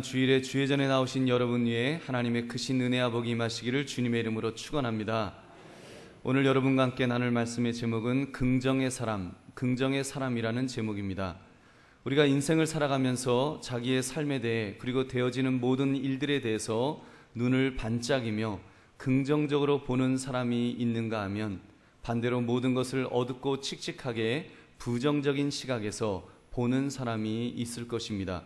주일에 주예전에 나오신 여러분 위에 하나님의 크신 은혜와 복이 임하시기를 주님의 이름으로 축원합니다. 오늘 여러분과 함께 나눌 말씀의 제목은 긍정의 사람, 긍정의 사람이라는 제목입니다. 우리가 인생을 살아가면서 자기의 삶에 대해 그리고 되어지는 모든 일들에 대해서 눈을 반짝이며 긍정적으로 보는 사람이 있는가 하면 반대로 모든 것을 어둡고 칙칙하게 부정적인 시각에서 보는 사람이 있을 것입니다.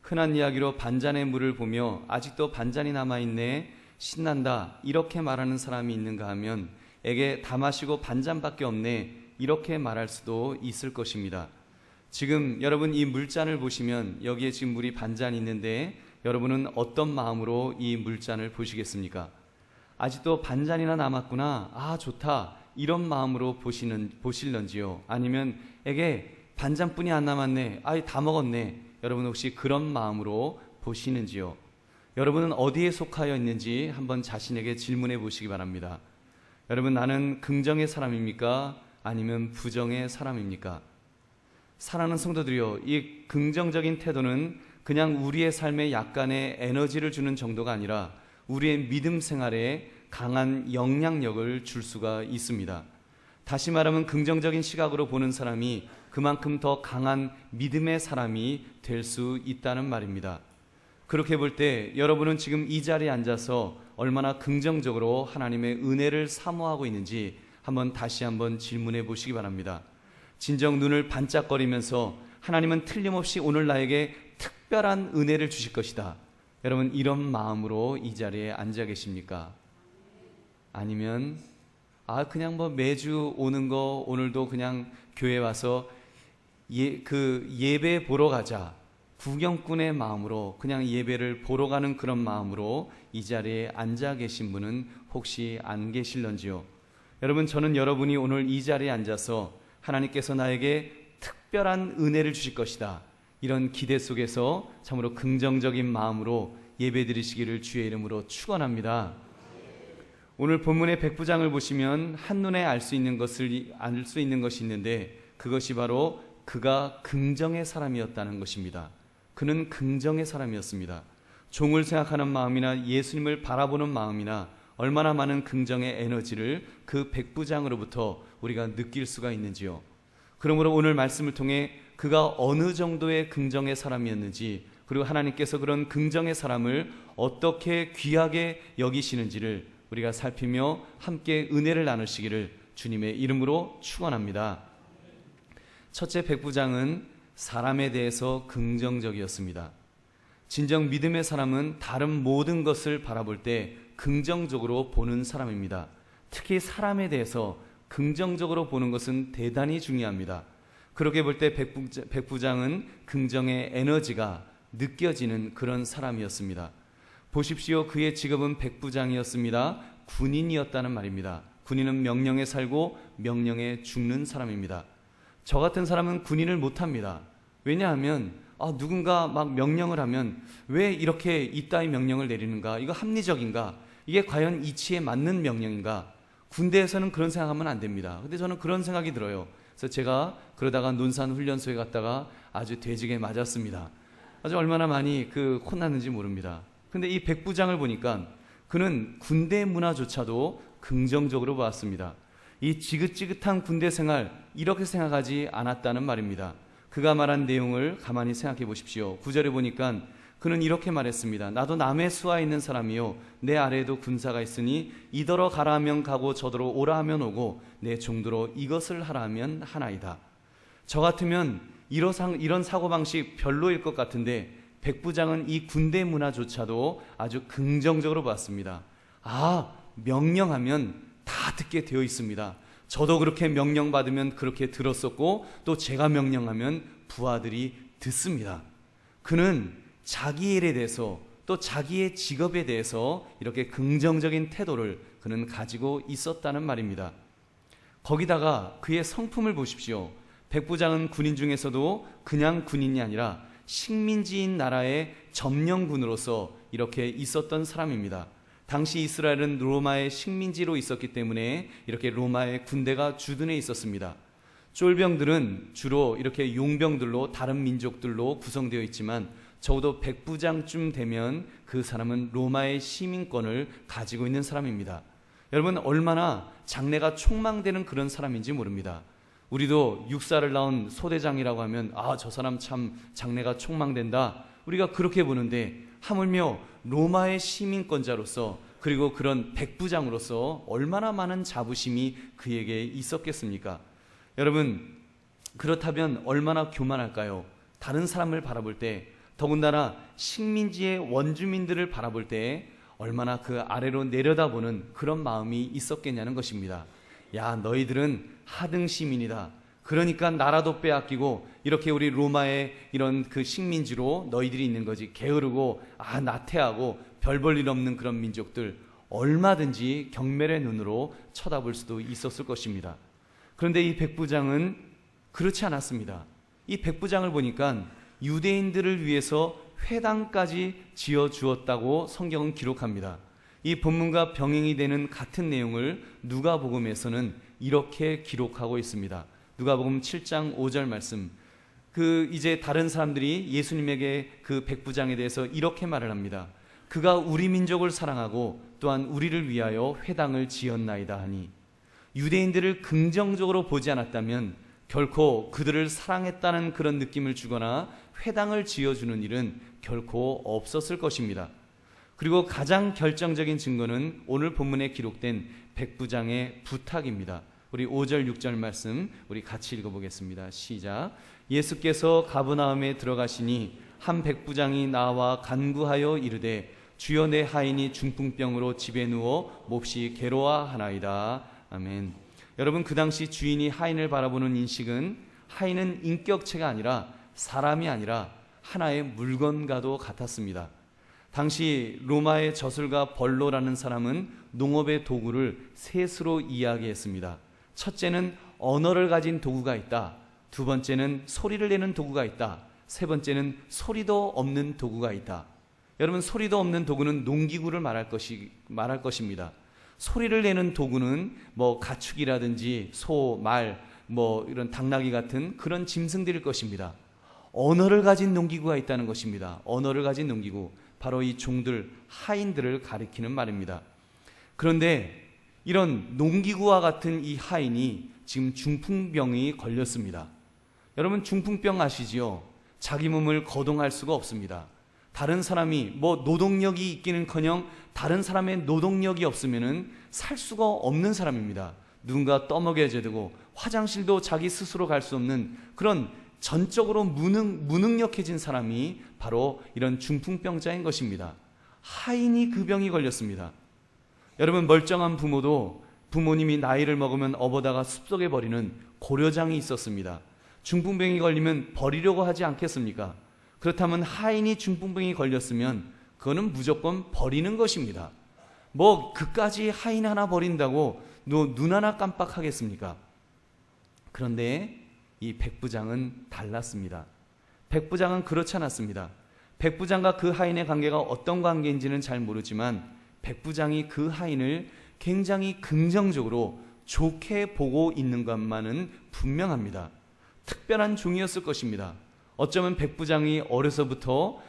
흔한 이야기로 반잔의 물을 보며 아직도 반잔이 남아있네, 신난다, 이렇게 말하는 사람이 있는가 하면 에게 다 마시고 반잔밖에 없네, 이렇게 말할 수도 있을 것입니다. 지금 여러분 이 물잔을 보시면 여기에 지금 물이 반잔 있는데 여러분은 어떤 마음으로 이 물잔을 보시겠습니까? 아직도 반잔이나 남았구나, 아 좋다, 이런 마음으로 보실런지요? 아니면 에게 반잔뿐이 안 남았네, 아이 다 먹었네, 여러분 혹시 그런 마음으로 보시는지요? 여러분은 어디에 속하여 있는지 한번 자신에게 질문해 보시기 바랍니다. 여러분, 나는 긍정의 사람입니까? 아니면 부정의 사람입니까? 사랑하는 성도들이요, 이 긍정적인 태도는 그냥 우리의 삶에 약간의 에너지를 주는 정도가 아니라 우리의 믿음 생활에 강한 영향력을 줄 수가 있습니다. 다시 말하면 긍정적인 시각으로 보는 사람이 그만큼 더 강한 믿음의 사람이 될 수 있다는 말입니다. 그렇게 볼 때 여러분은 지금 이 자리에 앉아서 얼마나 긍정적으로 하나님의 은혜를 사모하고 있는지 다시 한번 질문해 보시기 바랍니다. 진정 눈을 반짝거리면서 하나님은 틀림없이 오늘 나에게 특별한 은혜를 주실 것이다, 여러분 이런 마음으로 이 자리에 앉아 계십니까? 아니면 그냥 매주 오는 거 오늘도 그냥 교회 와서 예배 보러 가자, 구경꾼의 마음으로 그냥 예배를 보러 가는 그런 마음으로 이 자리에 앉아 계신 분은 혹시 안 계실런지요? 여러분, 저는 여러분이 오늘 이 자리에 앉아서 하나님께서 나에게 특별한 은혜를 주실 것이다, 이런 기대 속에서 참으로 긍정적인 마음으로 예배 드리시기를 주의 이름으로 축원합니다. 오늘 본문의 백부장을 보시면 한눈에 알 수 있는 것이 있는데 그것이 바로 그가 긍정의 사람이었다는 것입니다. 그는 긍정의 사람이었습니다. 종을 생각하는 마음이나 예수님을 바라보는 마음이나 얼마나 많은 긍정의 에너지를 그 백부장으로부터 우리가 느낄 수가 있는지요. 그러므로 오늘 말씀을 통해 그가 어느 정도의 긍정의 사람이었는지, 그리고 하나님께서 그런 긍정의 사람을 어떻게 귀하게 여기시는지를 우리가 살피며 함께 은혜를 나누시기를 주님의 이름으로 축원합니다. 첫째, 백부장은 사람에 대해서 긍정적이었습니다. 진정 믿음의 사람은 다른 모든 것을 바라볼 때 긍정적으로 보는 사람입니다. 특히 사람에 대해서 긍정적으로 보는 것은 대단히 중요합니다. 그렇게 볼 때 백부장은 긍정의 에너지가 느껴지는 그런 사람이었습니다. 보십시오. 그의 직업은 백부장이었습니다. 군인이었다는 말입니다. 군인은 명령에 살고 명령에 죽는 사람입니다. 저 같은 사람은 군인을 못합니다. 왜냐하면 누군가 막 명령을 하면 왜 이렇게 이따위 명령을 내리는가? 이거 합리적인가? 이게 과연 이치에 맞는 명령인가? 군대에서는 그런 생각하면 안 됩니다. 근데 저는 그런 생각이 들어요. 그래서 제가 그러다가 논산훈련소에 갔다가 아주 돼지게 맞았습니다. 아주 얼마나 많이 혼났는지 모릅니다. 근데 이 백부장을 보니까 그는 군대 문화조차도 긍정적으로 보았습니다. 이 지긋지긋한 군대 생활, 이렇게 생각하지 않았다는 말입니다. 그가 말한 내용을 가만히 생각해 보십시오. 9절에 보니까 그는 이렇게 말했습니다. 나도 남의 수하에 있는 사람이요, 내 아래에도 군사가 있으니 이더러 가라 하면 가고 저더러 오라 하면 오고 내 종도로 이것을 하라 하면 하나이다. 저 같으면 이런 사고방식 별로일 것 같은데 백부장은 이 군대 문화조차도 아주 긍정적으로 봤습니다. 명령하면 다 듣게 되어 있습니다. 저도 그렇게 명령받으면 그렇게 들었었고 또 제가 명령하면 부하들이 듣습니다. 그는 자기 일에 대해서 또 자기의 직업에 대해서 이렇게 긍정적인 태도를 그는 가지고 있었다는 말입니다. 거기다가 그의 성품을 보십시오. 백부장은 군인 중에서도 그냥 군인이 아니라 식민지인 나라의 점령군으로서 이렇게 있었던 사람입니다. 당시 이스라엘은 로마의 식민지로 있었기 때문에 이렇게 로마의 군대가 주둔해 있었습니다. 쫄병들은 주로 이렇게 용병들로 다른 민족들로 구성되어 있지만 적어도 백부장쯤 되면 그 사람은 로마의 시민권을 가지고 있는 사람입니다. 여러분, 얼마나 장래가 촉망되는 그런 사람인지 모릅니다. 우리도 육사를 나온 소대장이라고 하면 저 사람 참 장래가 촉망된다, 우리가 그렇게 보는데, 하물며 로마의 시민권자로서 그리고 그런 백부장으로서 얼마나 많은 자부심이 그에게 있었겠습니까? 여러분, 그렇다면 얼마나 교만할까요? 다른 사람을 바라볼 때, 더군다나 식민지의 원주민들을 바라볼 때 얼마나 그 아래로 내려다보는 그런 마음이 있었겠냐는 것입니다. 야, 너희들은 하등 시민이다. 그러니까 나라도 빼앗기고 이렇게 우리 로마의 이런 그 식민지로 너희들이 있는 거지. 게으르고 나태하고 별 볼 일 없는 그런 민족들, 얼마든지 경멸의 눈으로 쳐다볼 수도 있었을 것입니다. 그런데 이 백부장은 그렇지 않았습니다. 이 백부장을 보니까 유대인들을 위해서 회당까지 지어주었다고 성경은 기록합니다. 이 본문과 병행이 되는 같은 내용을 누가복음에서는 이렇게 기록하고 있습니다. 누가복음 7장 5절 말씀. 이제 다른 사람들이 예수님에게 그 백부장에 대해서 이렇게 말을 합니다. 그가 우리 민족을 사랑하고 또한 우리를 위하여 회당을 지었나이다 하니, 유대인들을 긍정적으로 보지 않았다면 결코 그들을 사랑했다는 그런 느낌을 주거나 회당을 지어주는 일은 결코 없었을 것입니다. 그리고 가장 결정적인 증거는 오늘 본문에 기록된 백부장의 부탁입니다. 우리 5절 6절 말씀 우리 같이 읽어보겠습니다. 시작. 예수께서 가버나움에 들어가시니 한 백부장이 나와 간구하여 이르되 주여, 내 하인이 중풍병으로 집에 누워 몹시 괴로워하나이다. 아멘. 여러분, 그 당시 주인이 하인을 바라보는 인식은 하인은 인격체가 아니라, 사람이 아니라 하나의 물건과도 같았습니다. 당시 로마의 저술가 벌로라는 사람은 농업의 도구를 셋으로 이야기했습니다. 첫째는 언어를 가진 도구가 있다. 두 번째는 소리를 내는 도구가 있다. 세 번째는 소리도 없는 도구가 있다. 여러분, 소리도 없는 도구는 농기구를 말할 것입니다. 소리를 내는 도구는 가축이라든지 소, 말, 이런 당나귀 같은 그런 짐승들일 것입니다. 언어를 가진 농기구가 있다는 것입니다. 언어를 가진 농기구, 바로 이 종들, 하인들을 가리키는 말입니다. 그런데 이런 농기구와 같은 이 하인이 지금 중풍병이 걸렸습니다. 여러분, 중풍병 아시지요? 자기 몸을 거동할 수가 없습니다. 다른 사람이 노동력이 있기는커녕 다른 사람의 노동력이 없으면은 살 수가 없는 사람입니다. 누군가 떠먹여야 되고 화장실도 자기 스스로 갈 수 없는 그런 전적으로 무능력해진 사람이 바로 이런 중풍병자인 것입니다. 하인이 그 병이 걸렸습니다. 여러분, 멀쩡한 부모도 부모님이 나이를 먹으면 업어다가 숲속에 버리는 고려장이 있었습니다. 중풍병이 걸리면 버리려고 하지 않겠습니까? 그렇다면 하인이 중풍병이 걸렸으면 그거는 무조건 버리는 것입니다. 그까지 하인 하나 버린다고 눈 하나 깜빡하겠습니까? 그런데 이 백부장은 달랐습니다. 백부장은 그렇지 않았습니다. 백부장과 그 하인의 관계가 어떤 관계인지는 잘 모르지만 백부장이 그 하인을 굉장히 긍정적으로 좋게 보고 있는 것만은 분명합니다. 특별한 종이었을 것입니다. 어쩌면 백부장이 어려서부터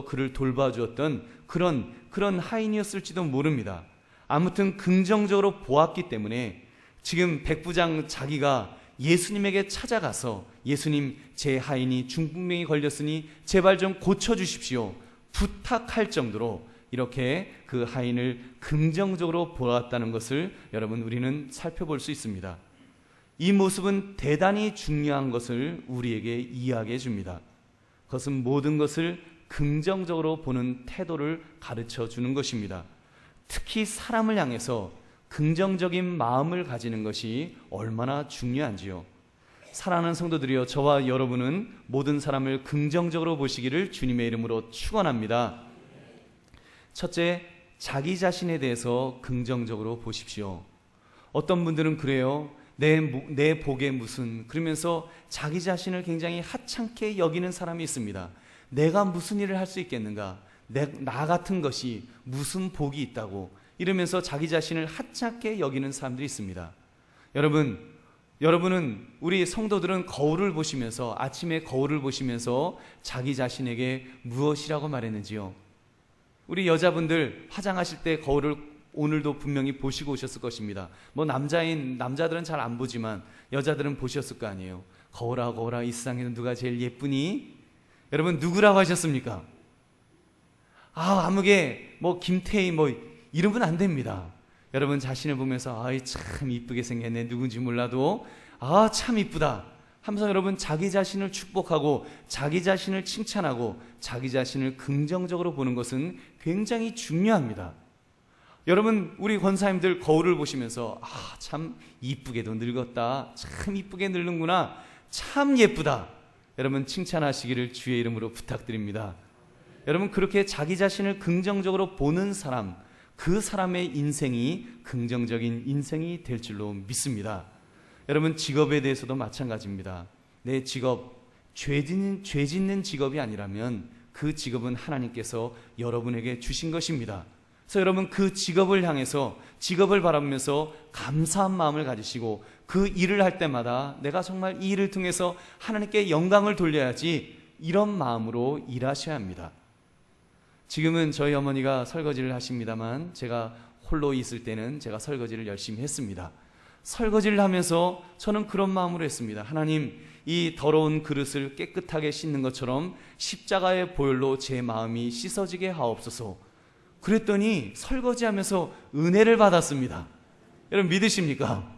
그를 돌봐주었던 그런 하인이었을지도 모릅니다. 아무튼 긍정적으로 보았기 때문에 지금 백부장 자기가 예수님에게 찾아가서, 예수님, 제 하인이 중풍병이 걸렸으니 제발 좀 고쳐주십시오, 부탁할 정도로 이렇게 그 하인을 긍정적으로 보았다는 것을 여러분, 우리는 살펴볼 수 있습니다. 이 모습은 대단히 중요한 것을 우리에게 이야기해 줍니다. 그것은 모든 것을 긍정적으로 보는 태도를 가르쳐 주는 것입니다. 특히 사람을 향해서 긍정적인 마음을 가지는 것이 얼마나 중요한지요. 사랑하는 성도들이여, 저와 여러분은 모든 사람을 긍정적으로 보시기를 주님의 이름으로 축원합니다. 첫째, 자기 자신에 대해서 긍정적으로 보십시오. 어떤 분들은 그래요. 내 복에 무슨, 그러면서 자기 자신을 굉장히 하찮게 여기는 사람이 있습니다. 내가 무슨 일을 할 수 있겠는가? 나 같은 것이 무슨 복이 있다고 이러면서 자기 자신을 하찮게 여기는 사람들이 있습니다. 여러분, 여러분은, 우리 성도들은 거울을 보시면서, 아침에 거울을 보시면서 자기 자신에게 무엇이라고 말했는지요? 우리 여자분들 화장하실 때 거울을 오늘도 분명히 보시고 오셨을 것입니다. 뭐 남자들은 잘 안 보지만 여자들은 보셨을 거 아니에요. 거울아 거울아 이 세상에는 누가 제일 예쁘니? 여러분 누구라고 하셨습니까? 아무개 뭐 김태희 뭐 이러면 안 됩니다. 여러분 자신을 보면서 아이 참 이쁘게 생겼네, 누군지 몰라도 참 이쁘다 하면서 여러분 자기 자신을 축복하고 자기 자신을 칭찬하고 자기 자신을 긍정적으로 보는 것은 굉장히 중요합니다. 여러분 우리 권사님들 거울을 보시면서 참 이쁘게도 늙었다, 참 이쁘게 늙는구나, 참 예쁘다, 여러분 칭찬하시기를 주의 이름으로 부탁드립니다. 여러분 그렇게 자기 자신을 긍정적으로 보는 사람, 그 사람의 인생이 긍정적인 인생이 될 줄로 믿습니다. 여러분 직업에 대해서도 마찬가지입니다. 내 직업, 죄 짓는 직업이 아니라면 그 직업은 하나님께서 여러분에게 주신 것입니다. 그래서 여러분 그 직업을 향해서, 직업을 바라보면서 감사한 마음을 가지시고 그 일을 할 때마다 내가 정말 이 일을 통해서 하나님께 영광을 돌려야지, 이런 마음으로 일하셔야 합니다. 지금은 저희 어머니가 설거지를 하십니다만 제가 홀로 있을 때는 제가 설거지를 열심히 했습니다. 설거지를 하면서 저는 그런 마음으로 했습니다. 하나님, 이 더러운 그릇을 깨끗하게 씻는 것처럼 십자가의 보혈로 제 마음이 씻어지게 하옵소서. 그랬더니 설거지하면서 은혜를 받았습니다. 여러분 믿으십니까?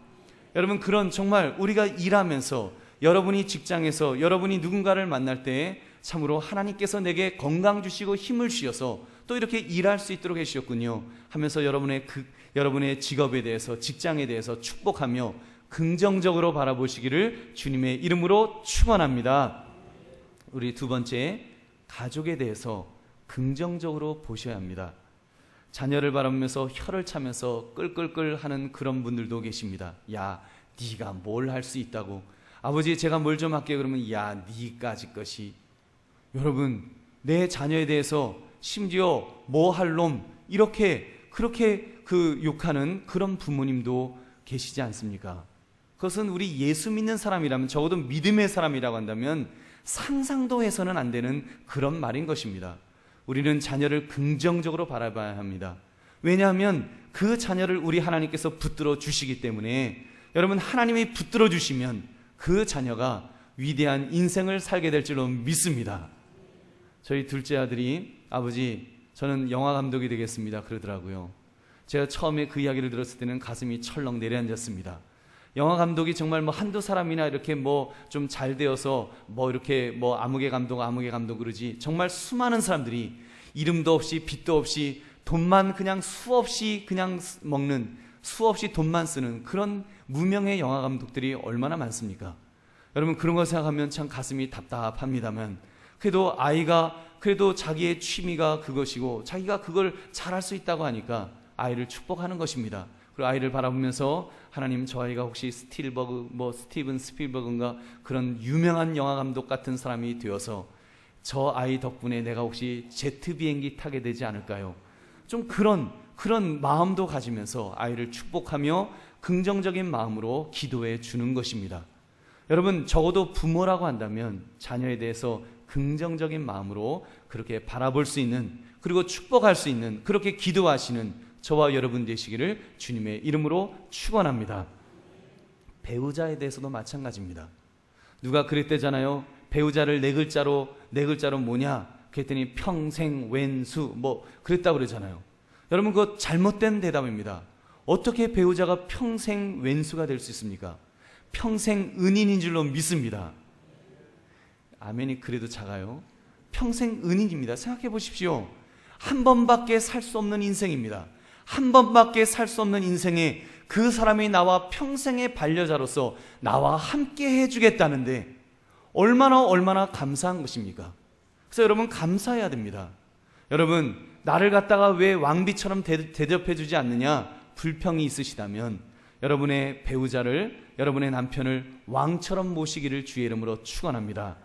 여러분 그런 정말 우리가 일하면서, 여러분이 직장에서 여러분이 누군가를 만날 때 참으로 하나님께서 내게 건강 주시고 힘을 주셔서 또 이렇게 일할 수 있도록 해주셨군요 하면서 여러분의 직업에 대해서, 직장에 대해서 축복하며 긍정적으로 바라보시기를 주님의 이름으로 축원합니다. 우리 두 번째, 가족에 대해서 긍정적으로 보셔야 합니다. 자녀를 바라보면서 혀를 차면서 끌끌끌 하는 그런 분들도 계십니다. 야, 네가 뭘 할 수 있다고. 아버지 제가 뭘 좀 할게요. 그러면 야, 네까짓 것이. 여러분 내 자녀에 대해서 심지어 뭐 할 놈, 그렇게 욕하는 그런 부모님도 계시지 않습니까? 그것은 우리 예수 믿는 사람이라면, 적어도 믿음의 사람이라고 한다면 상상도 해서는 안 되는 그런 말인 것입니다. 우리는 자녀를 긍정적으로 바라봐야 합니다. 왜냐하면 그 자녀를 우리 하나님께서 붙들어 주시기 때문에, 여러분 하나님이 붙들어 주시면 그 자녀가 위대한 인생을 살게 될 줄로 믿습니다. 저희 둘째 아들이 아버지 저는 영화 감독이 되겠습니다 그러더라고요. 제가 처음에 그 이야기를 들었을 때는 가슴이 철렁 내려앉았습니다. 영화 감독이 정말 뭐 한두 사람이나 이렇게 뭐 좀 잘 되어서 뭐 이렇게 뭐 아무개 감독 그러지, 정말 수많은 사람들이 이름도 없이 빛도 없이 돈만 그냥 수없이 그냥 먹는, 수없이 돈만 쓰는 그런 무명의 영화 감독들이 얼마나 많습니까? 여러분 그런 거 생각하면 참 가슴이 답답합니다만, 그래도 아이가 그래도 자기의 취미가 그것이고 자기가 그걸 잘할 수 있다고 하니까 아이를 축복하는 것입니다. 그리고 아이를 바라보면서 하나님, 저 아이가 혹시 스티븐 스필버그인가 그런 유명한 영화 감독 같은 사람이 되어서 저 아이 덕분에 내가 혹시 제트 비행기 타게 되지 않을까요? 좀 그런 마음도 가지면서 아이를 축복하며 긍정적인 마음으로 기도해 주는 것입니다. 여러분 적어도 부모라고 한다면 자녀에 대해서 긍정적인 마음으로 그렇게 바라볼 수 있는, 그리고 축복할 수 있는, 그렇게 기도하시는 저와 여러분 되시기를 주님의 이름으로 축원합니다. 배우자에 대해서도 마찬가지입니다. 누가 그랬대잖아요. 배우자를 네 글자로 뭐냐? 그랬더니 평생 왼수 뭐 그랬다고 그러잖아요. 여러분 그거 잘못된 대답입니다. 어떻게 배우자가 평생 왼수가 될 수 있습니까? 평생 은인인 줄로 믿습니다. 아멘이 그래도 작아요. 평생 은인입니다. 생각해 보십시오. 한 번밖에 살 수 없는 인생입니다. 한 번밖에 살 수 없는 인생에 그 사람이 나와 평생의 반려자로서 나와 함께 해주겠다는데 얼마나 감사한 것입니까? 그래서 여러분 감사해야 됩니다. 여러분 나를 갖다가 왜 왕비처럼 대접해 주지 않느냐 불평이 있으시다면 여러분의 배우자를, 여러분의 남편을 왕처럼 모시기를 주의 이름으로 축원합니다.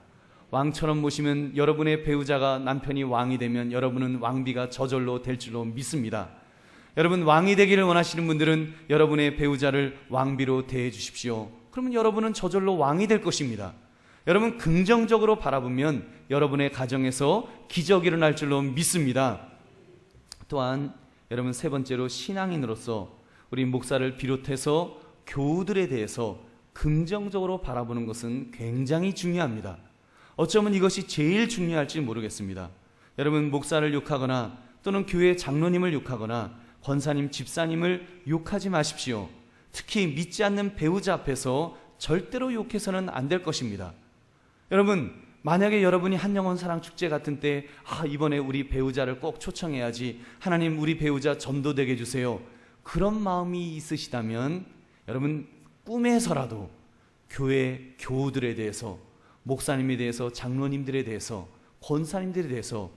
왕처럼 모시면 여러분의 배우자가, 남편이 왕이 되면 여러분은 왕비가 저절로 될 줄로 믿습니다. 여러분 왕이 되기를 원하시는 분들은 여러분의 배우자를 왕비로 대해 주십시오. 그러면 여러분은 저절로 왕이 될 것입니다. 여러분 긍정적으로 바라보면 여러분의 가정에서 기적이 일어날 줄로 믿습니다. 또한 여러분 세 번째로 신앙인으로서 우리 목사를 비롯해서 교우들에 대해서 긍정적으로 바라보는 것은 굉장히 중요합니다. 어쩌면 이것이 제일 중요할지 모르겠습니다. 여러분 목사를 욕하거나 또는 교회 장로님을 욕하거나 권사님, 집사님을 욕하지 마십시오. 특히 믿지 않는 배우자 앞에서 절대로 욕해서는 안 될 것입니다. 여러분 만약에 여러분이 한영혼 사랑 축제 같은 때 이번에 우리 배우자를 꼭 초청해야지, 하나님 우리 배우자 전도되게 해주세요, 그런 마음이 있으시다면 여러분 꿈에서라도 교회 교우들에 대해서, 목사님에 대해서, 장로님들에 대해서, 권사님들에 대해서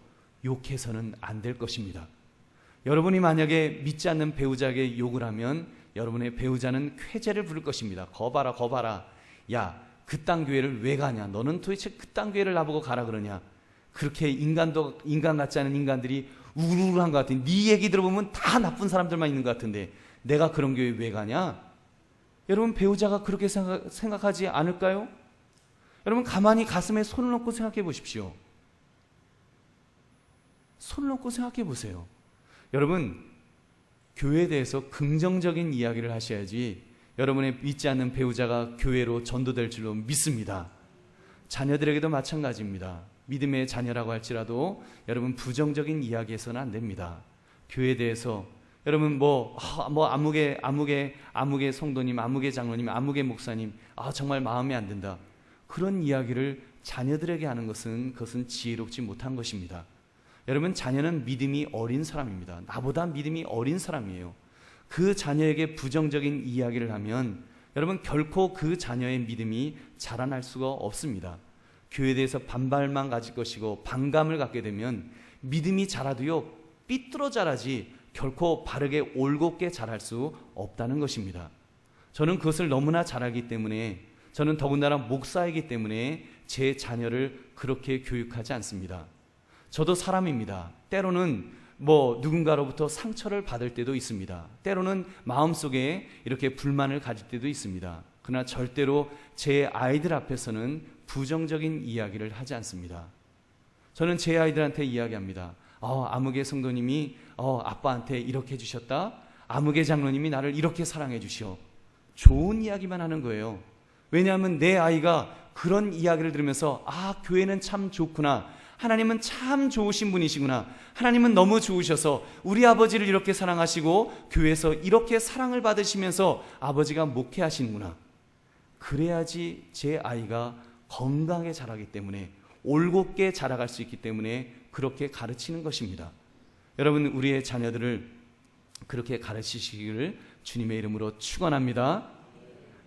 욕해서는 안 될 것입니다. 여러분이 만약에 믿지 않는 배우자에게 욕을 하면 여러분의 배우자는 쾌재를 부를 것입니다. 거봐라 거봐라, 야 그딴 교회를 왜 가냐, 너는 도대체 그딴 교회를 나보고 가라 그러냐, 그렇게 인간 같지 않은 인간들이 우르르한 것 같은, 네 얘기 들어보면 다 나쁜 사람들만 있는 것 같은데 내가 그런 교회 왜 가냐. 여러분 배우자가 그렇게 생각하지 않을까요? 여러분 가만히 가슴에 손을 얹고 생각해 보십시오. 손을 얹고 생각해 보세요. 여러분 교회에 대해서 긍정적인 이야기를 하셔야지 여러분의 믿지 않는 배우자가 교회로 전도될 줄로 믿습니다. 자녀들에게도 마찬가지입니다. 믿음의 자녀라고 할지라도 여러분 부정적인 이야기해서는 안 됩니다. 교회에 대해서 여러분 아무개 성도님, 아무개 장로님, 아무개 목사님, 정말 마음에 안 든다, 그런 이야기를 자녀들에게 하는 그것은 지혜롭지 못한 것입니다. 여러분 자녀는 믿음이 어린 사람입니다. 나보다 믿음이 어린 사람이에요. 그 자녀에게 부정적인 이야기를 하면 여러분 결코 그 자녀의 믿음이 자라날 수가 없습니다. 교회에 대해서 반발만 가질 것이고 반감을 갖게 되면 믿음이 자라도요 삐뚤어 자라지 결코 바르게 올곧게 자랄 수 없다는 것입니다. 저는 그것을 너무나 잘 알기 때문에, 저는 더군다나 목사이기 때문에 제 자녀를 그렇게 교육하지 않습니다. 저도 사람입니다. 때로는 누군가로부터 상처를 받을 때도 있습니다. 때로는 마음속에 이렇게 불만을 가질 때도 있습니다. 그러나 절대로 제 아이들 앞에서는 부정적인 이야기를 하지 않습니다. 저는 제 아이들한테 이야기합니다. 아무개 성도님이 아빠한테 이렇게 해주셨다, 아무개 장로님이 나를 이렇게 사랑해 주시오. 좋은 이야기만 하는 거예요. 왜냐하면 내 아이가 그런 이야기를 들으면서 교회는 참 좋구나, 하나님은 참 좋으신 분이시구나, 하나님은 너무 좋으셔서 우리 아버지를 이렇게 사랑하시고 교회에서 이렇게 사랑을 받으시면서 아버지가 목회하시는구나, 그래야지 제 아이가 건강하게 자라기 때문에, 올곧게 자라갈 수 있기 때문에 그렇게 가르치는 것입니다. 여러분 우리의 자녀들을 그렇게 가르치시기를 주님의 이름으로 축원합니다.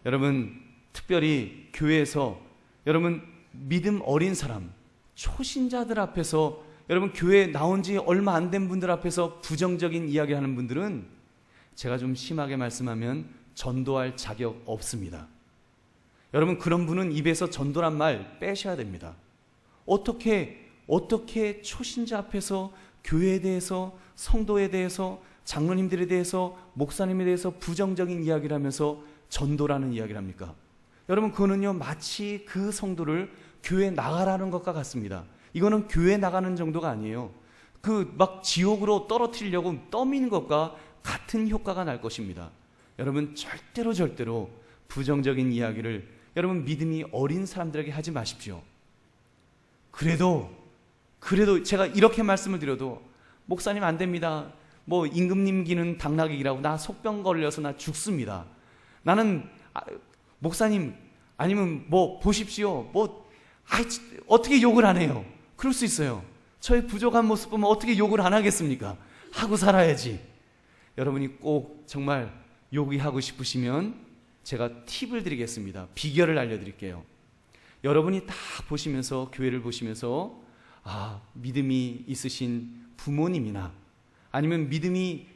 여러분 특별히 교회에서 여러분 믿음 어린 사람, 초신자들 앞에서, 여러분 교회에 나온 지 얼마 안 된 분들 앞에서 부정적인 이야기하는 분들은 제가 좀 심하게 말씀하면 전도할 자격 없습니다. 여러분 그런 분은 입에서 전도란 말 빼셔야 됩니다. 어떻게 초신자 앞에서 교회에 대해서, 성도에 대해서, 장로님들에 대해서, 목사님에 대해서 부정적인 이야기를 하면서 전도라는 이야기를 합니까? 여러분 그거는요 마치 그 성도를 교회 나가라는 것과 같습니다. 이거는 교회 나가는 정도가 아니에요. 지옥으로 떨어뜨리려고 떠미는 것과 같은 효과가 날 것입니다. 여러분 절대로 부정적인 이야기를 여러분 믿음이 어린 사람들에게 하지 마십시오. 그래도 제가 이렇게 말씀을 드려도 목사님 안 됩니다, 임금님 기는 당나귀 기라고, 나 속병 걸려서 나 죽습니다, 나는 목사님 아니면 보십시오, 어떻게 욕을 안 해요? 그럴 수 있어요. 저의 부족한 모습 보면 어떻게 욕을 안 하겠습니까? 하고 살아야지. 여러분이 꼭 정말 욕이 하고 싶으시면 제가 팁을 드리겠습니다. 비결을 알려드릴게요. 여러분이 딱 보시면서, 교회를 보시면서 믿음이 있으신 부모님이나 아니면 믿음이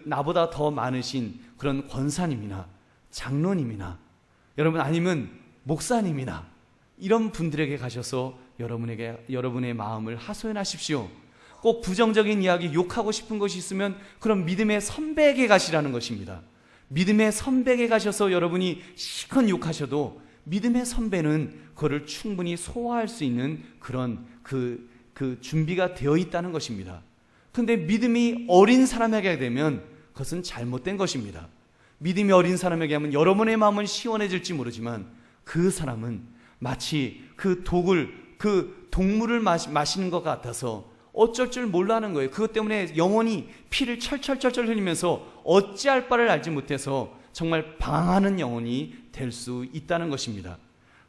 나보다 더 많으신 그런 권사님이나 장로님이나 여러분 아니면 목사님이나 이런 분들에게 가셔서 여러분의 마음을 하소연하십시오. 꼭 부정적인 이야기, 욕하고 싶은 것이 있으면 그럼 믿음의 선배에게 가시라는 것입니다. 믿음의 선배에게 가셔서 여러분이 실컷 욕하셔도 믿음의 선배는 그거를 충분히 소화할 수 있는 그런 그 준비가 되어 있다는 것입니다. 그런데 믿음이 어린 사람에게 되면 그것은 잘못된 것입니다. 믿음이 어린 사람에게 하면 여러분의 마음은 시원해질지 모르지만 그 사람은 마치 그 동물을 마시는 것 같아서 어쩔 줄 몰라 하는 거예요. 그것 때문에 영혼이 피를 철철철철 흘리면서 어찌할 바를 알지 못해서 정말 방황하는 영혼이 될 수 있다는 것입니다.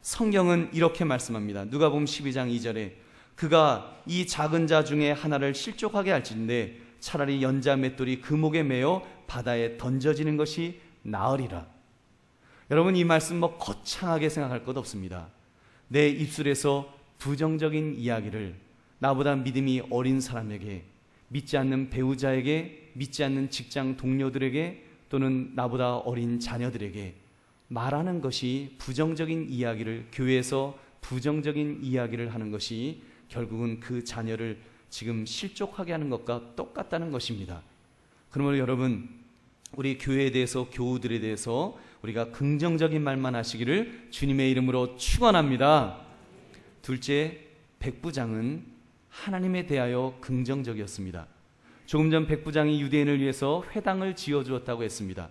성경은 이렇게 말씀합니다. 누가복음 12장 2절에 그가 이 작은 자 중에 하나를 실족하게 할진대 차라리 연자 맷돌이 그 목에 매어 바다에 던져지는 것이 나으리라. 여러분, 이 말씀 거창하게 생각할 것 없습니다. 내 입술에서 부정적인 이야기를 나보다 믿음이 어린 사람에게, 믿지 않는 배우자에게, 믿지 않는 직장 동료들에게, 또는 나보다 어린 자녀들에게 말하는 것이, 부정적인 이야기를, 교회에서 부정적인 이야기를 하는 것이 결국은 그 자녀를 지금 실족하게 하는 것과 똑같다는 것입니다. 그러므로 여러분, 우리 교회에 대해서, 교우들에 대해서 우리가 긍정적인 말만 하시기를 주님의 이름으로 축원합니다. 둘째, 백부장은 하나님에 대하여 긍정적이었습니다. 조금 전 백부장이 유대인을 위해서 회당을 지어주었다고 했습니다.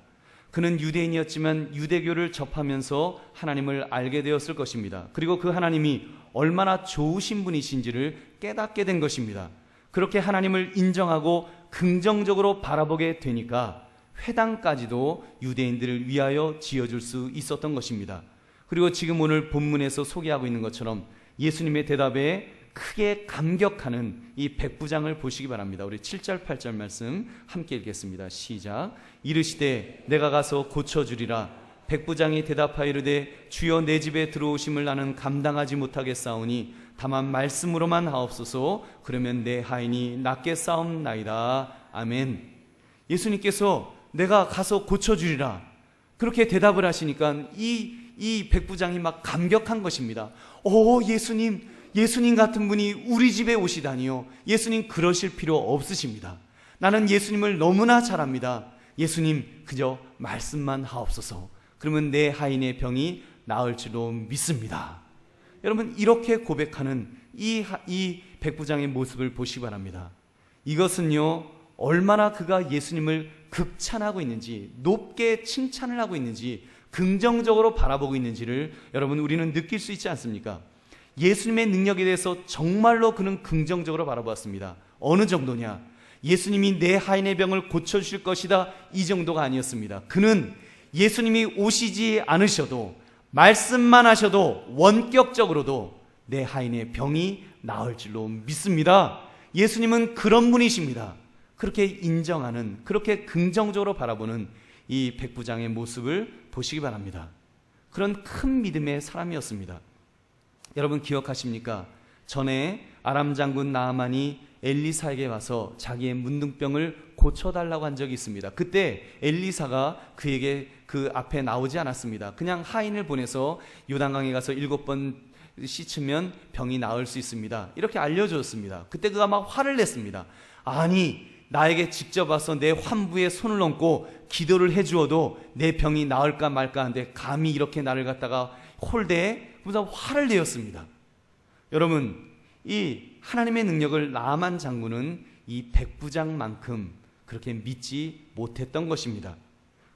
그는 유대인이었지만 유대교를 접하면서 하나님을 알게 되었을 것입니다. 그리고 그 하나님이 얼마나 좋으신 분이신지를 깨닫게 된 것입니다. 그렇게 하나님을 인정하고 긍정적으로 바라보게 되니까 회당까지도 유대인들을 위하여 지어줄 수 있었던 것입니다. 그리고 지금 오늘 본문에서 소개하고 있는 것처럼 예수님의 대답에 크게 감격하는 이 백부장을 보시기 바랍니다. 우리 7절 8절 말씀 함께 읽겠습니다. 시작. 이르시되 내가 가서 고쳐주리라. 백부장이 대답하여 이르되 주여 내 집에 들어오심을 나는 감당하지 못하겠사오니 다만 말씀으로만 하옵소서. 그러면 내 하인이 낫게 싸움나이다. 아멘. 예수님께서 내가 가서 고쳐주리라 그렇게 대답을 하시니까 이 백부장이 막 감격한 것입니다. 예수님 같은 분이 우리 집에 오시다니요. 예수님 그러실 필요 없으십니다. 나는 예수님을 너무나 잘 압니다. 예수님 그저 말씀만 하옵소서. 그러면 내 하인의 병이 나을 줄로 믿습니다. 여러분, 이렇게 고백하는 이 백부장의 모습을 보시기 바랍니다. 이것은요, 얼마나 그가 예수님을 극찬하고 있는지, 높게 칭찬을 하고 있는지, 긍정적으로 바라보고 있는지를 여러분, 우리는 느낄 수 있지 않습니까? 예수님의 능력에 대해서 정말로 그는 긍정적으로 바라보았습니다. 어느 정도냐? 예수님이 내 하인의 병을 고쳐주실 것이다, 이 정도가 아니었습니다. 그는 예수님이 오시지 않으셔도, 말씀만 하셔도 원격적으로도 내 하인의 병이 나을 줄로 믿습니다. 예수님은 그런 분이십니다. 그렇게 인정하는, 그렇게 긍정적으로 바라보는 이 백부장의 모습을 보시기 바랍니다. 그런 큰 믿음의 사람이었습니다. 여러분 기억하십니까? 전에 아람 장군 나아만이 엘리사에게 와서 자기의 문둥병을 고쳐달라고 한 적이 있습니다. 그때 엘리사가 그에게 그 앞에 나오지 않았습니다. 그냥 하인을 보내서 요단강에 가서 7번 씻으면 병이 나을 수 있습니다, 이렇게 알려줬습니다. 그때 그가 막 화를 냈습니다. 아니, 나에게 직접 와서 내 환부에 손을 얹고 기도를 해주어도 내 병이 나을까 말까 하는데 감히 이렇게 나를 갖다가 홀대해? 그래서 화를 내었습니다. 여러분, 이 하나님의 능력을 나아만 장군은 이 백부장만큼 그렇게 믿지 못했던 것입니다.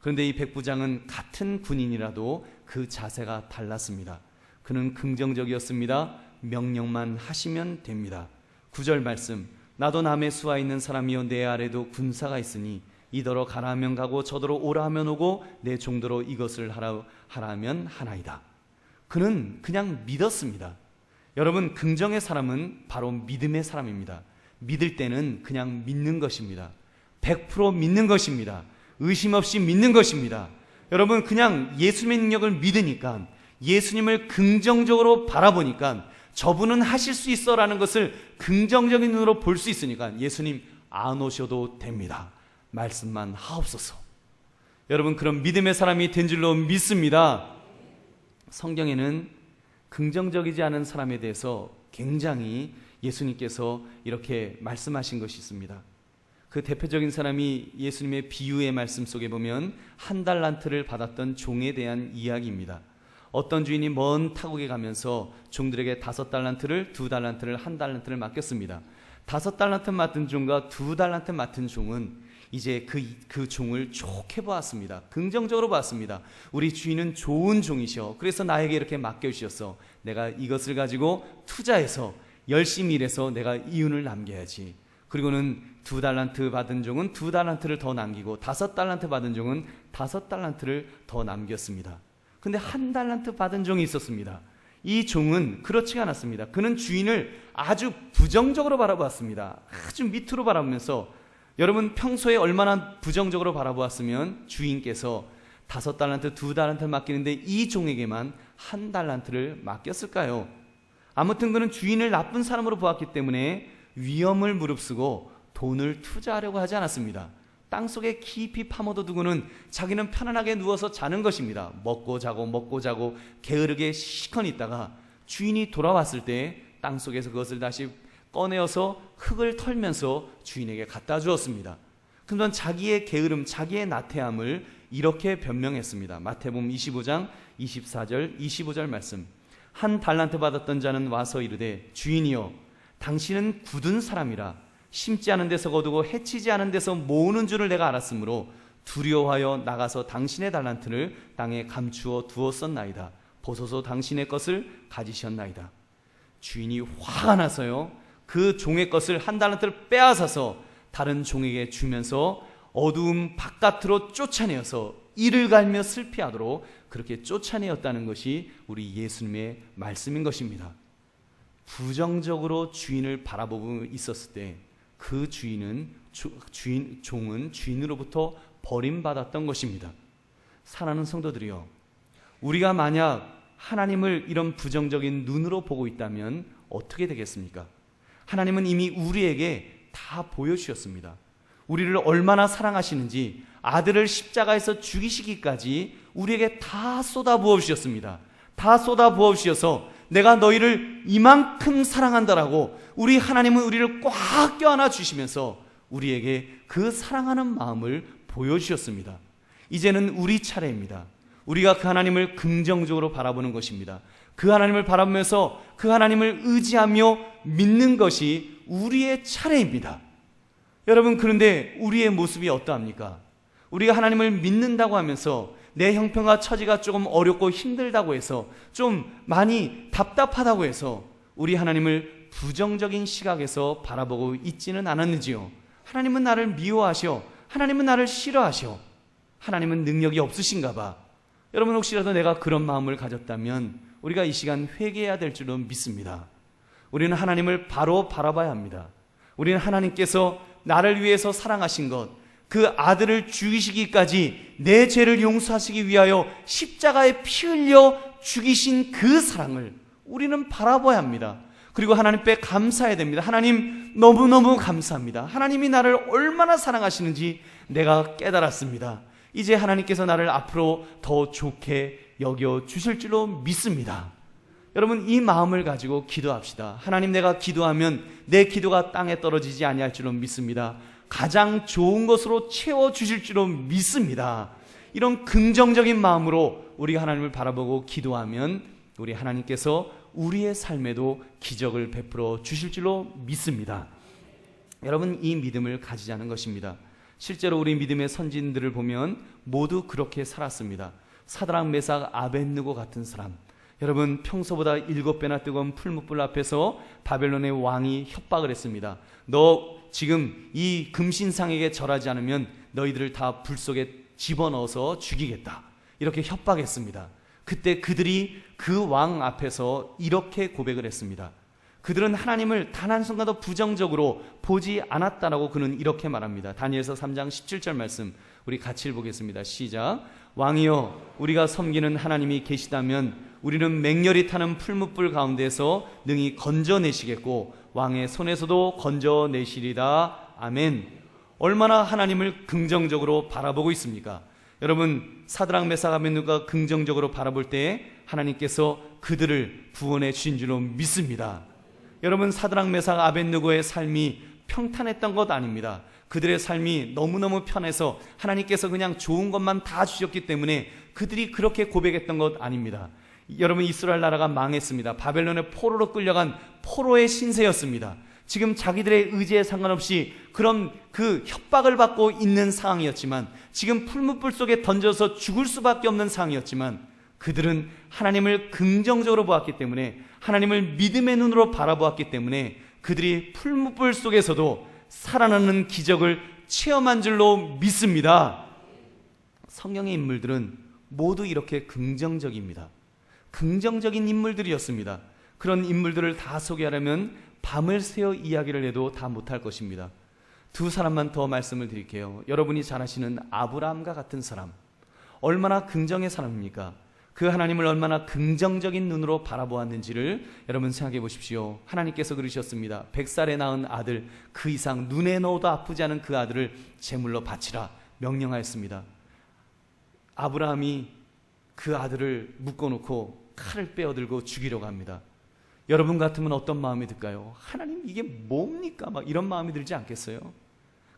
그런데 이 백부장은 같은 군인이라도 그 자세가 달랐습니다. 그는 긍정적이었습니다. 명령만 하시면 됩니다. 9절 말씀, 나도 남의 수하 있는 사람이요 내 아래도 군사가 있으니 이더러 가라 하면 가고 저더러 오라 하면 오고 내 종도로 이것을 하라 하면 하나이다. 그는 그냥 믿었습니다. 여러분, 긍정의 사람은 바로 믿음의 사람입니다. 믿을 때는 그냥 믿는 것입니다. 100% 믿는 것입니다. 의심 없이 믿는 것입니다. 여러분, 그냥 예수님의 능력을 믿으니까, 예수님을 긍정적으로 바라보니까 저분은 하실 수 있어라는 것을 긍정적인 눈으로 볼 수 있으니까 예수님 안 오셔도 됩니다. 말씀만 하옵소서. 여러분, 그런 믿음의 사람이 된 줄로 믿습니다. 성경에는 긍정적이지 않은 사람에 대해서 굉장히 예수님께서 이렇게 말씀하신 것이 있습니다. 그 대표적인 사람이 예수님의 비유의 말씀 속에 보면 한 달란트를 받았던 종에 대한 이야기입니다. 어떤 주인이 먼 타국에 가면서 종들에게 5달란트를, 2달란트를, 1달란트를 맡겼습니다. 5달란트 맡은 종과 2달란트 맡은 종은 이제 그 종을 좋게 보았습니다. 긍정적으로 보았습니다. 우리 주인은 좋은 종이셔. 그래서 나에게 이렇게 맡겨주셨어. 내가 이것을 가지고 투자해서 열심히 일해서 내가 이윤을 남겨야지. 그리고는 2달란트 받은 종은 2달란트를 더 남기고 5달란트 받은 종은 5달란트를 더 남겼습니다. 근데 1달란트 받은 종이 있었습니다. 이 종은 그렇지가 않았습니다. 그는 주인을 아주 부정적으로 바라보았습니다. 아주 밑으로 바라보면서, 여러분 평소에 얼마나 부정적으로 바라보았으면 주인께서 5달란트, 2달란트를 맡기는데 이 종에게만 1달란트를 맡겼을까요? 아무튼 그는 주인을 나쁜 사람으로 보았기 때문에 위험을 무릅쓰고 돈을 투자하려고 하지 않았습니다. 땅속에 깊이 파묻어 두고는 자기는 편안하게 누워서 자는 것입니다. 먹고 자고 게으르게 시커니 있다가 주인이 돌아왔을 때 땅속에서 그것을 다시 꺼내어서 흙을 털면서 주인에게 갖다 주었습니다. 그러면 자기의 게으름, 자기의 나태함을 이렇게 변명했습니다. 마태복음 25장 24절 25절 말씀. 1달란트 받았던 자는 와서 이르되 주인이여 당신은 굳은 사람이라 심지 않은 데서 거두고 해치지 않은 데서 모으는 줄을 내가 알았으므로 두려워하여 나가서 당신의 달란트를 땅에 감추어 두었었나이다. 보소서 당신의 것을 가지셨나이다. 주인이 화가 나서요, 그 종의 것을 1달란트를 빼앗아서 다른 종에게 주면서 어두움 바깥으로 쫓아내어서 이를 갈며 슬피하도록 그렇게 쫓아내었다는 것이 우리 예수님의 말씀인 것입니다. 부정적으로 주인을 바라보고 있었을 때 그 종은 주인으로부터 버림받았던 것입니다. 사랑하는 성도들이요, 우리가 만약 하나님을 이런 부정적인 눈으로 보고 있다면 어떻게 되겠습니까? 하나님은 이미 우리에게 다 보여주셨습니다. 우리를 얼마나 사랑하시는지 아들을 십자가에서 죽이시기까지 우리에게 다 쏟아부어 주셨습니다. 다 쏟아부어 주셔서 내가 너희를 이만큼 사랑한다라고 우리 하나님은 우리를 꽉 껴안아 주시면서 우리에게 그 사랑하는 마음을 보여주셨습니다. 이제는 우리 차례입니다. 우리가 그 하나님을 긍정적으로 바라보는 것입니다. 그 하나님을 바라보면서 그 하나님을 의지하며 믿는 것이 우리의 차례입니다. 여러분, 그런데 우리의 모습이 어떠합니까? 우리가 하나님을 믿는다고 하면서 내 형편과 처지가 조금 어렵고 힘들다고 해서 좀 많이 답답하다고 해서 우리 하나님을 부정적인 시각에서 바라보고 있지는 않았는지요? 하나님은 나를 미워하셔. 하나님은 나를 싫어하셔. 하나님은 능력이 없으신가 봐. 여러분, 혹시라도 내가 그런 마음을 가졌다면 우리가 이 시간 회개해야 될 줄로 믿습니다. 우리는 하나님을 바로 바라봐야 합니다. 우리는 하나님께서 나를 위해서 사랑하신 것, 그 아들을 죽이시기까지 내 죄를 용서하시기 위하여 십자가에 피 흘려 죽이신 그 사랑을 우리는 바라봐야 합니다. 그리고 하나님께 감사해야 됩니다. 하나님 너무너무 감사합니다. 하나님이 나를 얼마나 사랑하시는지 내가 깨달았습니다. 이제 하나님께서 나를 앞으로 더 좋게 여겨 주실 줄로 믿습니다. 여러분, 이 마음을 가지고 기도합시다. 하나님, 내가 기도하면 내 기도가 땅에 떨어지지 아니할 줄로 믿습니다. 가장 좋은 것으로 채워주실 줄로 믿습니다. 이런 긍정적인 마음으로 우리가 하나님을 바라보고 기도하면 우리 하나님께서 우리의 삶에도 기적을 베풀어 주실 줄로 믿습니다. 여러분, 이 믿음을 가지자는 것입니다. 실제로 우리 믿음의 선진들을 보면 모두 그렇게 살았습니다. 사드락, 메삭, 아벳느고 같은 사람, 여러분, 평소보다 7배나 뜨거운 풀무불 앞에서 바벨론의 왕이 협박을 했습니다. 너 지금 이 금신상에게 절하지 않으면 너희들을 다 불 속에 집어넣어서 죽이겠다, 이렇게 협박했습니다. 그때 그들이 그 왕 앞에서 이렇게 고백을 했습니다. 그들은 하나님을 단 한순간도 부정적으로 보지 않았다라고 그는 이렇게 말합니다. 다니엘서 3장 17절 말씀 우리 같이 읽어보겠습니다. 시작. 왕이여, 우리가 섬기는 하나님이 계시다면 우리는 맹렬히 타는 풀무불 가운데서 능히 건져내시겠고 왕의 손에서도 건져내시리다. 아멘. 얼마나 하나님을 긍정적으로 바라보고 있습니까? 여러분, 사드락, 메삭, 아벳느고가 긍정적으로 바라볼 때 하나님께서 그들을 구원해 주신 줄로 믿습니다. 여러분, 사드락, 메삭, 아벳느고의 삶이 평탄했던 것 아닙니다. 그들의 삶이 너무너무 편해서 하나님께서 그냥 좋은 것만 다 주셨기 때문에 그들이 그렇게 고백했던 것 아닙니다. 여러분, 이스라엘 나라가 망했습니다. 바벨론의 포로로 끌려간 포로의 신세였습니다. 지금 자기들의 의지에 상관없이 그런 그 협박을 받고 있는 상황이었지만, 지금 풀무불 속에 던져서 죽을 수밖에 없는 상황이었지만, 그들은 하나님을 긍정적으로 보았기 때문에, 하나님을 믿음의 눈으로 바라보았기 때문에 그들이 풀무불 속에서도 살아나는 기적을 체험한 줄로 믿습니다. 성경의 인물들은 모두 이렇게 긍정적입니다. 긍정적인 인물들이었습니다. 그런 인물들을 다 소개하려면 밤을 새워 이야기를 해도 다 못할 것입니다. 두 사람만 더 말씀을 드릴게요. 여러분이 잘 아시는 아브라함과 같은 사람, 얼마나 긍정의 사람입니까? 그 하나님을 얼마나 긍정적인 눈으로 바라보았는지를 여러분 생각해 보십시오. 하나님께서 그러셨습니다. 100살에 낳은 아들, 그 이상 눈에 넣어도 아프지 않은 그 아들을 제물로 바치라 명령하였습니다. 아브라함이 그 아들을 묶어놓고 칼을 빼어들고 죽이려고 합니다. 여러분 같으면 어떤 마음이 들까요? 하나님, 이게 뭡니까? 막 이런 마음이 들지 않겠어요?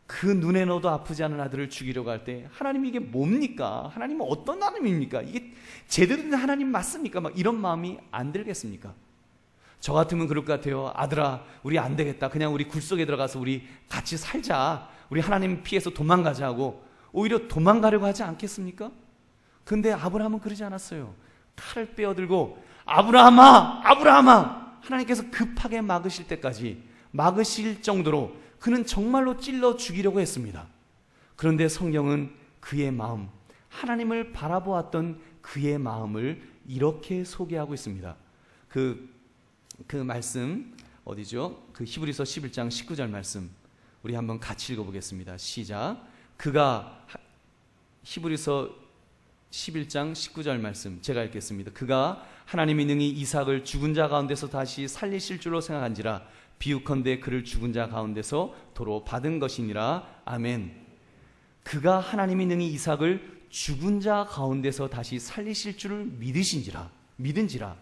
그 눈에 넣어도 아프지 않은 아들을 죽이려고 할 때 하나님, 이게 뭡니까? 하나님은 어떤 하나님입니까? 이게 제대로 된 하나님 맞습니까? 막 이런 마음이 안 들겠습니까? 저 같으면 그럴 것 같아요. 아들아, 우리 안 되겠다. 그냥 우리 굴 속에 들어가서 우리 같이 살자. 우리 하나님 피해서 도망가자 하고 오히려 도망가려고 하지 않겠습니까? 근데 아브라함은 그러지 않았어요. 칼을 빼어들고 아브라함아, 아브라함아, 하나님께서 급하게 막으실 때까지, 막으실 정도로 그는 정말로 찔러 죽이려고 했습니다. 그런데 성경은 그의 마음, 하나님을 바라보았던 그의 마음을 이렇게 소개하고 있습니다. 그 말씀 어디죠? 그 히브리서 11장 19절 말씀 우리 한번 같이 읽어보겠습니다. 시작. 그가, 히브리서 11장 19절 말씀 제가 읽겠습니다. 그가 하나님이 능히 이삭을 죽은 자 가운데서 다시 살리실 줄로 생각한지라 비유컨대 그를 죽은 자 가운데서 도로 받은 것이니라. 아멘. 그가 하나님이 능히 이삭을 죽은 자 가운데서 다시 살리실 줄을 믿은지라.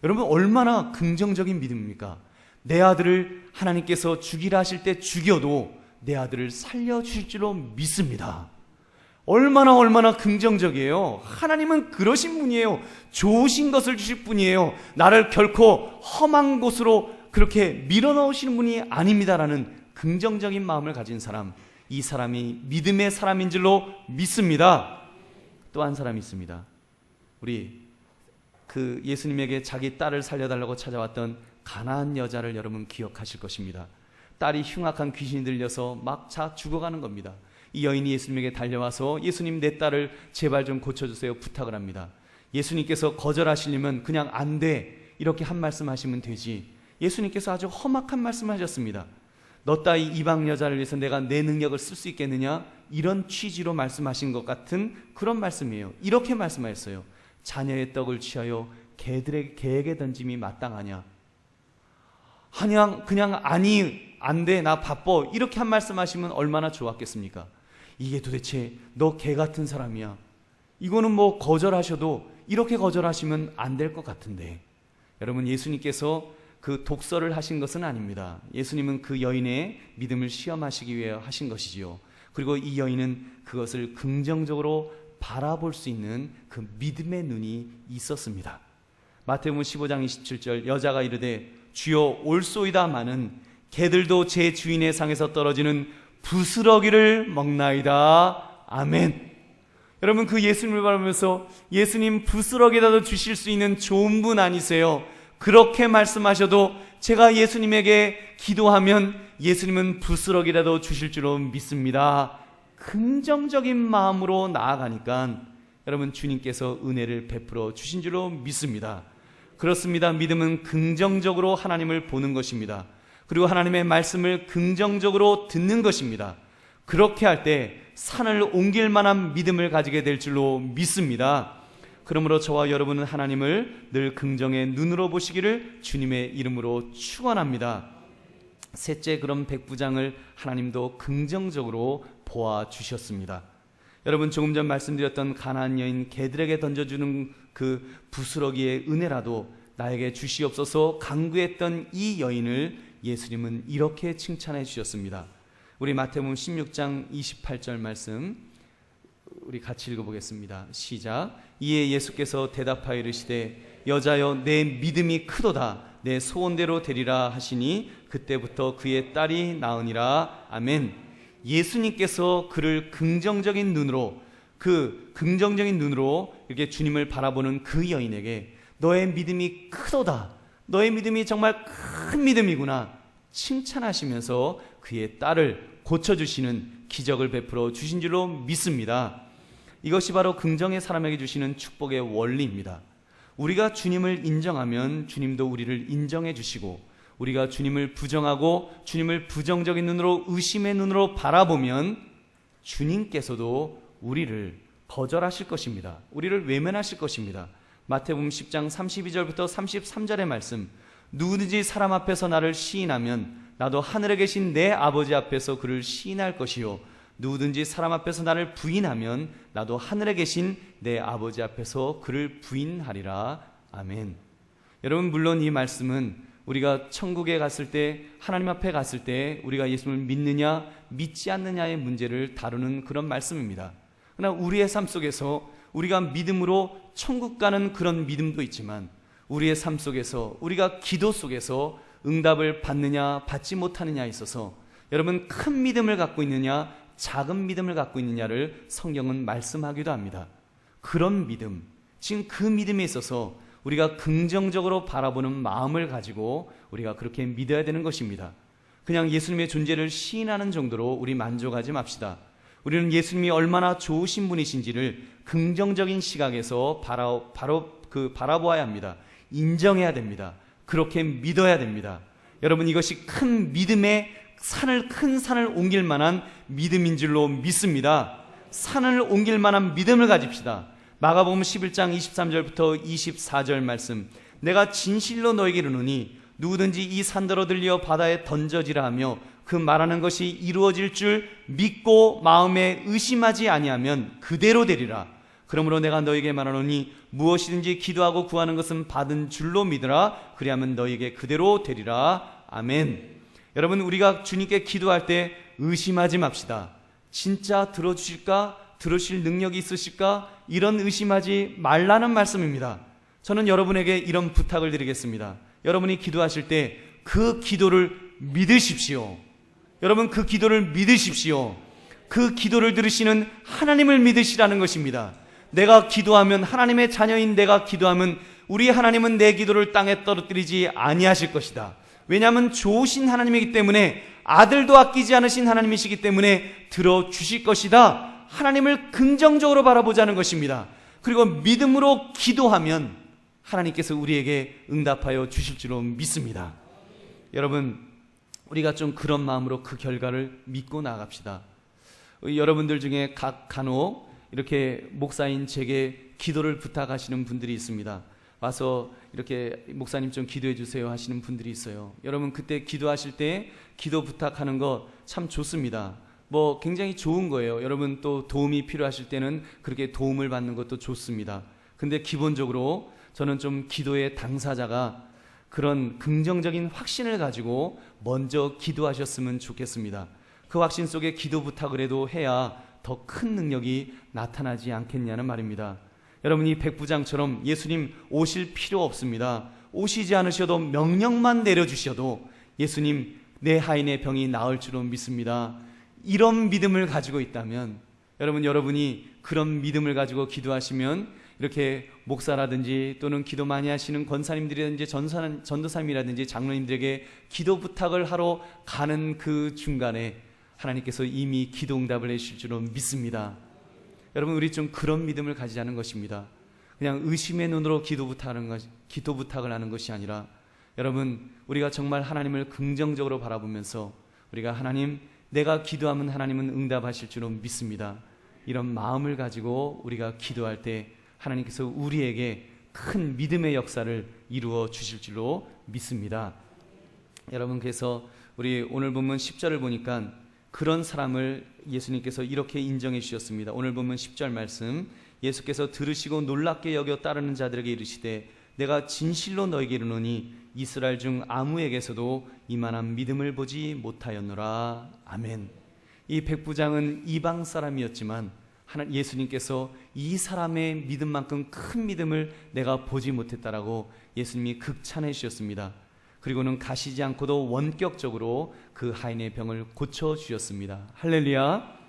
여러분, 얼마나 긍정적인 믿음입니까? 내 아들을 하나님께서 죽이라 하실 때 죽여도 내 아들을 살려주실 줄로 믿습니다. 얼마나 긍정적이에요. 하나님은 그러신 분이에요. 좋으신 것을 주실 분이에요. 나를 결코 험한 곳으로 그렇게 밀어넣으시는 분이 아닙니다라는 긍정적인 마음을 가진 사람, 이 사람이 믿음의 사람인 줄로 믿습니다. 또 한 사람이 있습니다. 우리 그 예수님에게 자기 딸을 살려달라고 찾아왔던 가나안 여자를 여러분 기억하실 것입니다. 딸이 흉악한 귀신이 들려서 막 죽어가는 겁니다. 이 여인이 예수님에게 달려와서 예수님, 내 딸을 제발 좀 고쳐주세요 부탁을 합니다. 예수님께서 거절하시려면 그냥 안 돼 이렇게 한 말씀 하시면 되지, 예수님께서 아주 험악한 말씀을 하셨습니다. 너 따위 이방 여자를 위해서 내가 내 능력을 쓸 수 있겠느냐, 이런 취지로 말씀하신 것 같은 그런 말씀이에요. 이렇게 말씀하셨어요. 자녀의 떡을 취하여 개에게 던짐이 마땅하냐, 그냥 아니 안 돼 나 바빠 이렇게 한 말씀하시면 얼마나 좋았겠습니까? 이게 도대체 너 개 같은 사람이야, 이거는 뭐 거절하셔도 이렇게 거절하시면 안 될 것 같은데. 여러분, 예수님께서 그 독설을 하신 것은 아닙니다. 예수님은 그 여인의 믿음을 시험하시기 위해 하신 것이지요. 그리고 이 여인은 그것을 긍정적으로 바라볼 수 있는 그 믿음의 눈이 있었습니다. 마태복음 15장 27절 여자가 이르되 주여 올소이다마는 개들도 제 주인의 상에서 떨어지는 부스러기를 먹나이다. 아멘. 여러분, 그 예수님을 바라보면서 예수님 부스러기라도 주실 수 있는 좋은 분 아니세요? 그렇게 말씀하셔도 제가 예수님에게 기도하면 예수님은 부스러기라도 주실 줄로 믿습니다. 긍정적인 마음으로 나아가니까 여러분, 주님께서 은혜를 베풀어 주신 줄로 믿습니다. 그렇습니다. 믿음은 긍정적으로 하나님을 보는 것입니다. 그리고 하나님의 말씀을 긍정적으로 듣는 것입니다. 그렇게 할 때 산을 옮길 만한 믿음을 가지게 될 줄로 믿습니다. 그러므로 저와 여러분은 하나님을 늘 긍정의 눈으로 보시기를 주님의 이름으로 축원합니다. 셋째, 그런 백부장을 하나님도 긍정적으로 보아주셨습니다. 여러분, 조금 전 말씀드렸던 가나안 여인 개들에게 던져주는 그 부스러기의 은혜라도 나에게 주시옵소서 간구했던 이 여인을 예수님은 이렇게 칭찬해 주셨습니다. 우리 마태복음 16장 28절 말씀 우리 같이 읽어보겠습니다. 시작. 이에 예수께서 대답하여 이르시되 여자여 내 믿음이 크도다. 내 소원대로 되리라 하시니 그때부터 그의 딸이 나으니라. 아멘. 예수님께서 그를 긍정적인 눈으로 이렇게 주님을 바라보는 그 여인에게 너의 믿음이 크도다. 너의 믿음이 정말 큰 믿음이구나. 칭찬하시면서 그의 딸을 고쳐주시는 기적을 베풀어 주신 줄로 믿습니다. 이것이 바로 긍정의 사람에게 주시는 축복의 원리입니다. 우리가 주님을 인정하면 주님도 우리를 인정해 주시고, 우리가 주님을 부정하고 주님을 부정적인 눈으로, 의심의 눈으로 바라보면 주님께서도 우리를 거절하실 것입니다. 우리를 외면하실 것입니다. 마태복음 10장 32절부터 33절의 말씀, 누구든지 사람 앞에서 나를 시인하면 나도 하늘에 계신 내 아버지 앞에서 그를 시인할 것이요, 누구든지 사람 앞에서 나를 부인하면 나도 하늘에 계신 내 아버지 앞에서 그를 부인하리라. 아멘. 여러분, 물론 이 말씀은 우리가 천국에 갔을 때, 하나님 앞에 갔을 때 우리가 예수를 믿느냐 믿지 않느냐의 문제를 다루는 그런 말씀입니다. 그러나 우리의 삶 속에서 우리가 믿음으로 천국 가는 그런 믿음도 있지만, 우리의 삶 속에서 우리가 기도 속에서 응답을 받느냐 받지 못하느냐에 있어서 여러분, 큰 믿음을 갖고 있느냐 작은 믿음을 갖고 있느냐를 성경은 말씀하기도 합니다. 그런 믿음, 지금 그 믿음에 있어서 우리가 긍정적으로 바라보는 마음을 가지고 우리가 그렇게 믿어야 되는 것입니다. 그냥 예수님의 존재를 시인하는 정도로 우리 만족하지 맙시다. 우리는 예수님이 얼마나 좋으신 분이신지를 긍정적인 시각에서 바라보아야 합니다. 인정해야 됩니다. 그렇게 믿어야 됩니다. 여러분, 이것이 큰 믿음의 큰 산을 옮길 만한 믿음인 줄로 믿습니다. 산을 옮길 만한 믿음을 가집시다. 마가복음 11장 23절부터 24절 말씀, 내가 진실로 너에게 이르노니 누구든지 이 산더러 들려 바다에 던져지라 하며 그 말하는 것이 이루어질 줄 믿고 마음에 의심하지 아니하면 그대로 되리라. 그러므로 내가 너에게 말하노니 무엇이든지 기도하고 구하는 것은 받은 줄로 믿으라. 그리하면 너에게 그대로 되리라. 아멘. 여러분, 우리가 주님께 기도할 때 의심하지 맙시다. 진짜 들어주실까? 들으실 능력이 있으실까? 이런 의심하지 말라는 말씀입니다. 저는 여러분에게 이런 부탁을 드리겠습니다. 여러분이 기도하실 때 그 기도를 믿으십시오. 여러분, 그 기도를 믿으십시오. 그 기도를 들으시는 하나님을 믿으시라는 것입니다. 내가 기도하면, 하나님의 자녀인 내가 기도하면 우리 하나님은 내 기도를 땅에 떨어뜨리지 아니하실 것이다. 왜냐하면 좋으신 하나님이기 때문에, 아들도 아끼지 않으신 하나님이시기 때문에 들어주실 것이다. 하나님을 긍정적으로 바라보자는 것입니다. 그리고 믿음으로 기도하면 하나님께서 우리에게 응답하여 주실 줄로 믿습니다. 여러분, 우리가 좀 그런 마음으로 그 결과를 믿고 나갑시다. 여러분들 중에 간혹 이렇게 목사인 제게 기도를 부탁하시는 분들이 있습니다. 와서 이렇게 목사님 좀 기도해 주세요 하시는 분들이 있어요. 여러분, 그때 기도하실 때 기도 부탁하는 거 참 좋습니다. 굉장히 좋은 거예요. 여러분, 또 도움이 필요하실 때는 그렇게 도움을 받는 것도 좋습니다. 근데 기본적으로 저는 좀 기도의 당사자가 그런 긍정적인 확신을 가지고 먼저 기도하셨으면 좋겠습니다. 그 확신 속에 기도 부탁을 해야 더 큰 능력이 나타나지 않겠냐는 말입니다. 여러분이 백부장처럼 예수님 오실 필요 없습니다. 오시지 않으셔도 명령만 내려주셔도 예수님 내 하인의 병이 나을 줄로 믿습니다. 이런 믿음을 가지고 있다면, 여러분이 그런 믿음을 가지고 기도하시면 이렇게 목사라든지 또는 기도 많이 하시는 권사님들이라든지 전도사님이라든지 장로님들에게 기도 부탁을 하러 가는 그 중간에 하나님께서 이미 기도 응답을 해주실 줄로 믿습니다. 여러분, 우리 좀 그런 믿음을 가지자는 것입니다. 그냥 의심의 눈으로 기도 부탁을 하는 것이 아니라, 여러분, 우리가 정말 하나님을 긍정적으로 바라보면서 우리가 하나님, 내가 기도하면 하나님은 응답하실 줄로 믿습니다. 이런 마음을 가지고 우리가 기도할 때 하나님께서 우리에게 큰 믿음의 역사를 이루어 주실 줄로 믿습니다. 여러분, 그래서 우리 오늘 본문 10절을 보니까 그런 사람을 예수님께서 이렇게 인정해 주셨습니다. 오늘 본문 10절 말씀, 예수께서 들으시고 놀랍게 여겨 따르는 자들에게 이르시되 내가 진실로 너에게 이르노니 이스라엘 중 아무에게서도 이만한 믿음을 보지 못하였노라. 아멘. 이 백부장은 이방 사람이었지만 예수님께서 이 사람의 믿음만큼 큰 믿음을 내가 보지 못했다라고 예수님이 극찬해 주셨습니다. 그리고는 가시지 않고도 원격적으로 그 하인의 병을 고쳐주셨습니다. 할렐루야.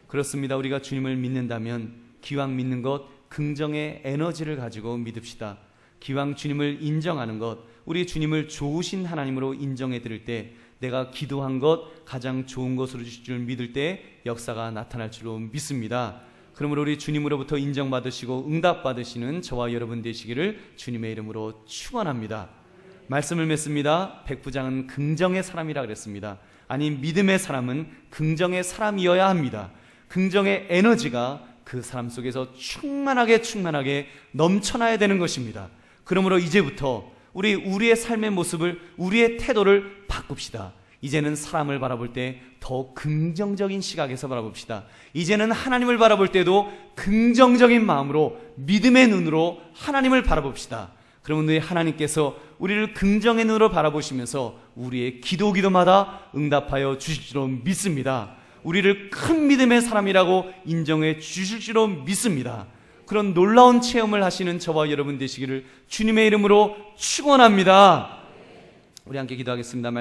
그렇습니다. 우리가 주님을 믿는다면 기왕 믿는 것, 긍정의 에너지를 가지고 믿읍시다. 기왕 주님을 인정하는 것, 우리 주님을 좋으신 하나님으로 인정해 드릴 때 내가 기도한 것 가장 좋은 것으로 주실 줄 믿을 때 역사가 나타날 줄로 믿습니다. 그러므로 우리 주님으로부터 인정받으시고 응답받으시는 저와 여러분 되시기를 주님의 이름으로 축원합니다. 말씀을 맺습니다. 백부장은 긍정의 사람이라 그랬습니다. 아니, 믿음의 사람은 긍정의 사람이어야 합니다. 긍정의 에너지가 그 사람 속에서 충만하게 넘쳐나야 되는 것입니다. 그러므로 이제부터 우리의 삶의 모습을, 우리의 태도를 바꿉시다. 이제는 사람을 바라볼 때 더 긍정적인 시각에서 바라봅시다. 이제는 하나님을 바라볼 때도 긍정적인 마음으로, 믿음의 눈으로 하나님을 바라봅시다. 그러면 하나님께서 우리를 긍정의 눈으로 바라보시면서 우리의 기도마다 응답하여 주실 줄로 믿습니다. 우리를 큰 믿음의 사람이라고 인정해 주실 줄로 믿습니다. 그런 놀라운 체험을 하시는 저와 여러분 되시기를 주님의 이름으로 축원합니다. 우리 함께 기도하겠습니다.